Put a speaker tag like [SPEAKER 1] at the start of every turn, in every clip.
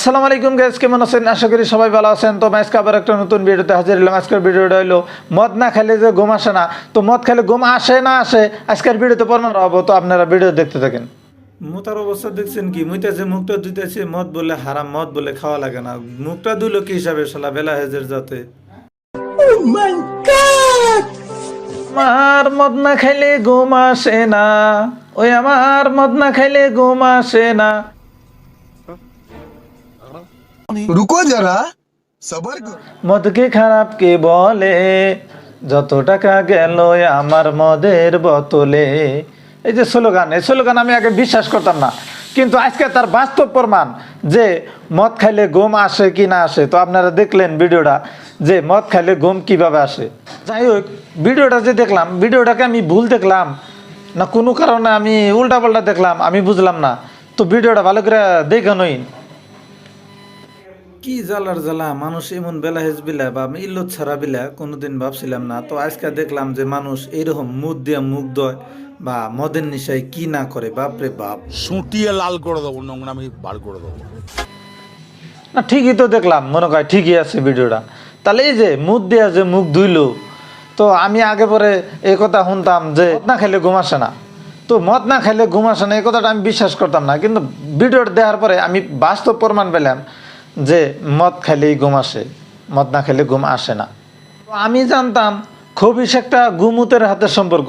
[SPEAKER 1] আসসালামু আলাইকুম গাইস, কেমন আছেন? আশা করি সবাই ভালো আছেন। তো আজকে আবার একটা নতুন ভিডিওতে হাজির হলাম। আজকের ভিডিওটা হলো মদ না খেলে যে ঘুম আসে না। তো মদ খেলে ঘুম আসে না আসে আজকের ভিডিওতে প্রমাণ হবো। তো আপনারা ভিডিও দেখতে থাকেন।
[SPEAKER 2] মুতার অবস্থা দেখছেন কি? মুইতেছে, মুখটা ধুইতেছে, মদ বলে হারাম, মদ বলে খাওয়া লাগে না। মুখটা ধুলো কি হিসাবে? শালা বেলা হেজের যাতে।
[SPEAKER 1] আমার মদ না খাইলে ঘুম আসে না, ওই আমার মদ না খাইলে ঘুম আসে না।
[SPEAKER 3] रुको जरा सबर करो।
[SPEAKER 1] মদকে খারাপ কে বলে, যত টাকা গেল আমার মদের বোতলে। এই যে স্লোগান, এই স্লোগান আমি আগে বিশ্বাস করতাম না, কিন্তু আজকে তার বাস্তব প্রমাণ যে মদ খাইলে ঘুম আসে কি না আসে। তো আপনারা দেখলেন ভিডিওটা, যে মদ খাইলে ঘুম কিভাবে আসে। যাই হোক, ভিডিওটা যে দেখলাম, ভিডিওটাকে আমি ভুল দেখলাম না কোনো কারণে আমি উল্টা পাল্টা দেখলাম, আমি বুঝলাম না। তো ভিডিওটা ভালো করে দেখানোই।
[SPEAKER 2] কি জ্বালার জ্বালা, মানুষ এমন বেলা হেজ বিলা বা ইল্লত ছাড়া বিলা কোনোদিন ভাবছিলাম না। তো আজকে দেখলাম যে মানুষ এইরকম মুখ দিয়ে মুখ দয় বা মদের নেশায় কি না করে, বাপরে বাপ।
[SPEAKER 4] সুটিয়ে লাল করে দেবো, নোংরামি বার করে দেবো।
[SPEAKER 1] না ঠিকই তো দেখলাম, মনে হয় ঠিকই আছে ভিডিওটা। তাহলে এই যে মুখ দেওয়া যে মুখ ধুইলো, তো আমি আগে পরে এই কথা শুনতাম যে মদ না খেলে ঘুম আসে না। তো মদ না খেলে ঘুম আসে না এই কথাটা আমি বিশ্বাস করতাম না, কিন্তু ভিডিওটা দেওয়ার পরে আমি বাস্তব প্রমাণ পেলাম যে মদ খেলেই ঘুম আসে, মদ না খেলে ঘুম আসে না। তো আমি জানতাম খবিশ একটা গুমুতের হাতে সম্পর্ক,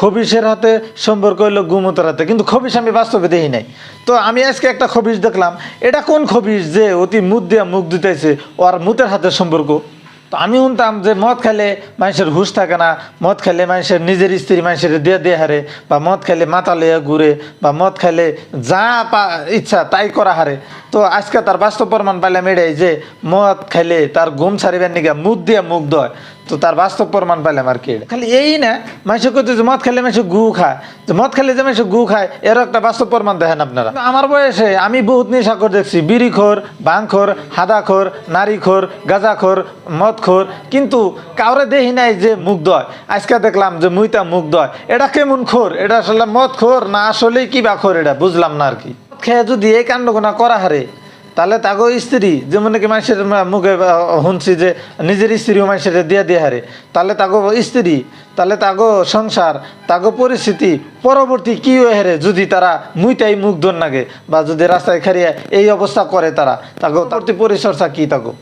[SPEAKER 1] খবিশের হাতে সম্পর্ক হলো গুমুতের হাতে, কিন্তু খবিশ আমি বাস্তবে দেখি নাই। তো আমি আজকে একটা খবিশ দেখলাম। এটা কোন খবিশ যে অতি মুখ দিয়ে মুখ দিতেছে, ওর মুতের হাতে সম্পর্ক। তো আমি শুনতাম যে মদ খেলে মানুষের হুঁশ থাকে না, মদ খেলে মানুষের নিজের স্ত্রী মানুষের দিয়ে হারে, বা মদ খেলে মাথা লইয়া ঘুরে, বা মদ খেলে যা ইচ্ছা তাই করা হারে। তো আজকে তার বাস্তব প্রমাণ পাইলাম এটাই, যে মদ খেলে তার ঘুম ছাড়িবার নিগা মুখ দিয়ে মুখ দয়। তো তার বাস্তব প্রমাণ পাইলাম আর কি। খালি এই না, মানুষ করতে যে মদ খেলে মানুষ গু খায়, যে মদ খেলে যে মানুষ গু খায়, এরও একটা বাস্তব প্রমাণ দেখেন আপনারা। আমার বয়সে আমি বহুত নেশাখোর দেখছি, বিড়িখোর, ভাঙখোর, হাদাখোর, নারীখোর, গাঁজাখোর, মদখোর, কিন্তু কাউরে দেখি নাই যে মুখ দয়। আজকে দেখলাম যে মুইতা মুখ দয়। এটা কেমন খোর? এটা আসলে মদ খোর না আসলেই কি বা খোর, এটা বুঝলাম না আর কি। খেয়ে যদি এই কাণ্ডগুনা করা হারে, তাহলে তাগো স্ত্রী, যেমন কি মানুষের মুখে শুনছি যে নিজের স্ত্রীও মানুষের দিয়ে হারে, তাহলে তাগো স্ত্রী, তাহলে তাগো সংসার, তাগো পরিস্থিতি পরবর্তী কি হয়ে হারে যদি তারা মুইটাই মুখ ধর নাগে, বা যদি রাস্তায় খারিয়ে এই অবস্থা করে, তাগো পরবর্তী পরিচর্যা কি তাগো।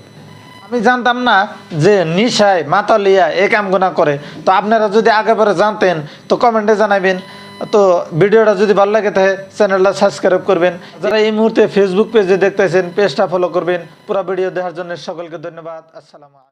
[SPEAKER 1] আমি জানতাম না যে নিশায় মাথা লিয়া এই কামগুনা করে। তো আপনারা যদি আগে পরে জানতেন তো কমেন্টে জানাবেন। তো ভিডিওটা যদি ভালো লাগে তাহলে চ্যানেলটা সাবস্ক্রাইব করবেন। যারা এই মুহূর্তে ফেসবুক পেজে দেখতেছেন, পেজটা ফলো করবেন। পুরো ভিডিও দেখার জন্য সকলকে ধন্যবাদ। আসসালামু আলাইকুম।